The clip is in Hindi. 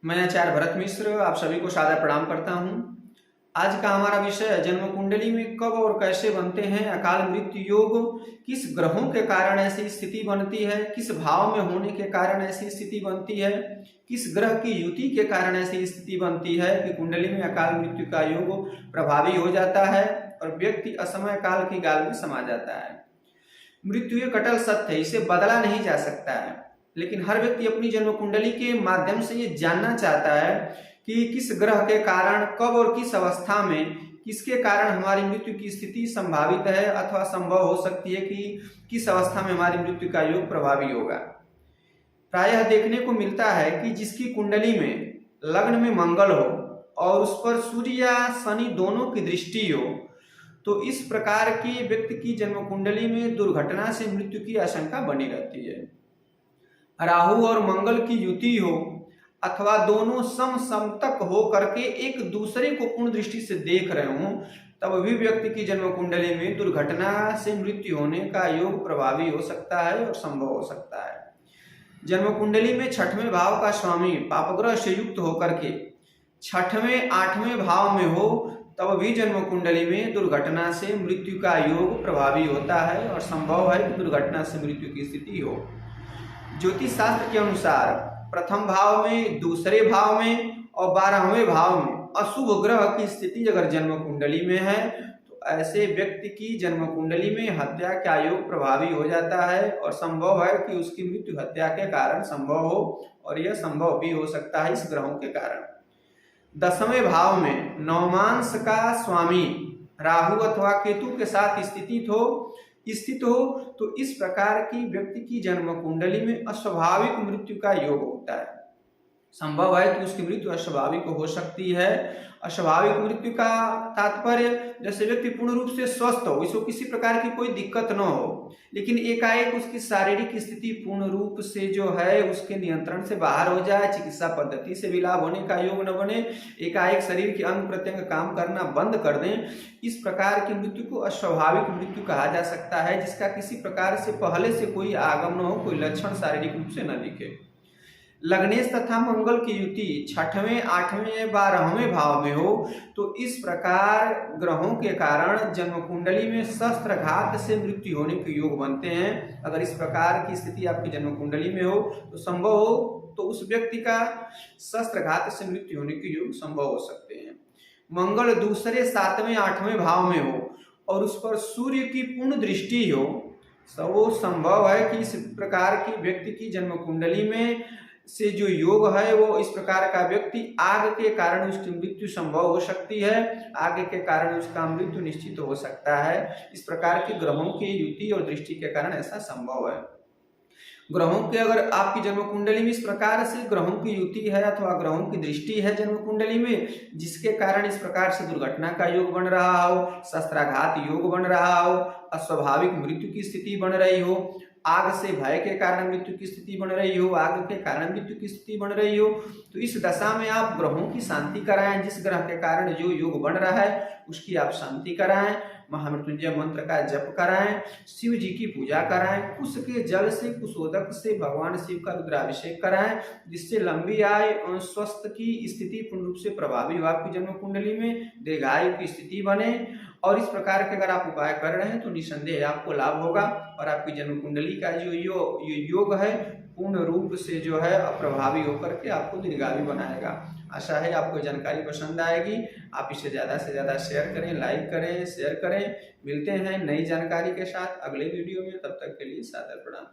मैं आचार्य भरत मिश्र आप सभी को सादर प्रणाम करता हूं। आज का हमारा विषय है जन्म कुंडली में कब और कैसे बनते हैं अकाल मृत्यु योग। किस ग्रहों के कारण ऐसी स्थिति बनती है, किस भाव में होने के कारण ऐसी स्थिति बनती है, किस ग्रह की युति के कारण ऐसी स्थिति बनती है कि कुंडली में अकाल मृत्यु का योग प्रभावी हो जाता है और व्यक्ति असमय काल की गाल में समा जाता है। मृत्यु एक अटल सत्य है, इसे बदला नहीं जा सकता है, लेकिन हर व्यक्ति अपनी जन्म कुंडली के माध्यम से ये जानना चाहता है कि किस ग्रह के कारण कब और किस अवस्था में किसके कारण हमारी मृत्यु की स्थिति संभावित है अथवा संभव हो सकती है कि किस अवस्था में हमारी मृत्यु का योग प्रभावी होगा। प्रायः देखने को मिलता है कि जिसकी कुंडली में लग्न में मंगल हो और उस पर सूर्य या शनि दोनों की दृष्टि हो, तो इस प्रकार के व्यक्ति की जन्म कुंडली में दुर्घटना से मृत्यु की आशंका बनी रहती है। राहु और मंगल की युति हो अथवा दोनों समतक हो करके एक दूसरे को पूर्ण दृष्टि से देख रहे हों, तब भी व्यक्ति की जन्म कुंडली में दुर्घटना से मृत्यु होने का योग प्रभावी हो सकता है और संभव हो सकता है। जन्म कुंडली में छठवें भाव का स्वामी पापग्रह से युक्त होकर के छठवें आठवें भाव में हो, तब भी जन्म कुंडली में दुर्घटना से मृत्यु का योग प्रभावी होता है और संभव है कि दुर्घटना से मृत्यु की स्थिति हो। ज्योतिष शास्त्र के अनुसार प्रथम भाव में, दूसरे भाव में और 12वें भाव में अशुभ ग्रह की स्थिति अगर जन्म कुंडली में है, तो ऐसे व्यक्ति की जन्म कुंडली में हत्या का योग प्रभावी हो जाता है और संभव है कि उसकी मृत्यु हत्या के कारण संभव हो, और यह संभव भी हो सकता है इस ग्रहों के कारण। 10वें भाव में नवमांश का स्वामी राहु अथवा केतु के साथ स्थित हो तो इस प्रकार की व्यक्ति की जन्म कुंडली में अस्वाभाविक मृत्यु का योग होता है। संभव है कि उसकी मृत्यु अस्वाभाविक हो सकती है। अस्वाभाविक मृत्यु का तात्पर्य जैसे व्यक्ति पूर्ण रूप से स्वस्थ हो, इसको किसी प्रकार की कोई दिक्कत न हो, लेकिन एकाएक उसकी शारीरिक स्थिति पूर्ण रूप से जो है उसके नियंत्रण से बाहर हो जाए, चिकित्सा पद्धति से भी लाभ होने का योग न बने, एकाएक शरीर के अंग प्रत्यंग काम करना बंद कर दें, इस प्रकार की मृत्यु को अस्वाभाविक मृत्यु कहा जा सकता है, जिसका किसी प्रकार से पहले से कोई आगम न हो, कोई लक्षण शारीरिक रूप से न दिखे। लग्नेश तथा मंगल की युति छठवें, आठवें या 12वें भाव में हो, तो इस प्रकार ग्रहों के कारण जन्म कुंडली में शस्त्रघात से मृत्यु होने के योग बनते हैं। अगर इस प्रकार की स्थिति आपकी जन्म कुंडली में हो तो संभव हो तो उस व्यक्ति का शस्त्रघात से मृत्यु होने के योग संभव हो सकते हैं। मंगल दूसरे, 7वें, 8वें भाव में हो और उस पर सूर्य की पूर्ण दृष्टि हो, तो वो संभव है कि इस प्रकार की व्यक्ति की जन्म कुंडली में से जो योग है वो इस प्रकार का व्यक्ति आग के कारण उसकी मृत्यु संभव हो सकती है, आग के कारण उसका मृत्यु निश्चित हो सकता है। इस प्रकार की ग्रहों की युति और दृष्टि के कारण ऐसा संभव है। ग्रहों के अगर आपकी जन्म कुंडली में इस प्रकार से ग्रहों की युति है अथवा ग्रहों की दृष्टि है जन्म कुंडली में, जिसके कारण इस प्रकार से दुर्घटना का योग बन रहा हो, शस्त्राघात योग बन रहा हो, अस्वाभाविक मृत्यु की स्थिति बन रही हो, आग से भय के कारण मृत्यु की स्थिति बन रही हो, आग के कारण मृत्यु की स्थिति बन रही हो, तो इस दशा में आप ग्रहों की शांति कराएं। जिस ग्रह के कारण जो योग बन रहा है उसकी आप शांति कराएं, महामृत्युंजय मंत्र का जप कराएं, शिव जी की पूजा कराएं, कुश के जल से, कुशोदक से भगवान शिव का रुद्राभिषेक कराएं, जिससे लंबी आयु और स्वस्थ की स्थिति पूर्ण रूप से प्रभावी हो आपकी जन्म कुंडली में, दीर्घायु की स्थिति बने। और इस प्रकार के अगर आप उपाय कर रहे हैं तो निसंदेह आपको लाभ होगा और आपकी जन्म कुंडली का जो योग है पूर्ण रूप से जो है प्रभावी होकर के आपको दीर्घायु बनाएगा। आशा है आपको जानकारी पसंद आएगी। आप इसे ज़्यादा से ज़्यादा शेयर करें, लाइक करें, शेयर करें। मिलते हैं नई जानकारी के साथ अगले वीडियो में, तब तक के लिए सादर प्रणाम।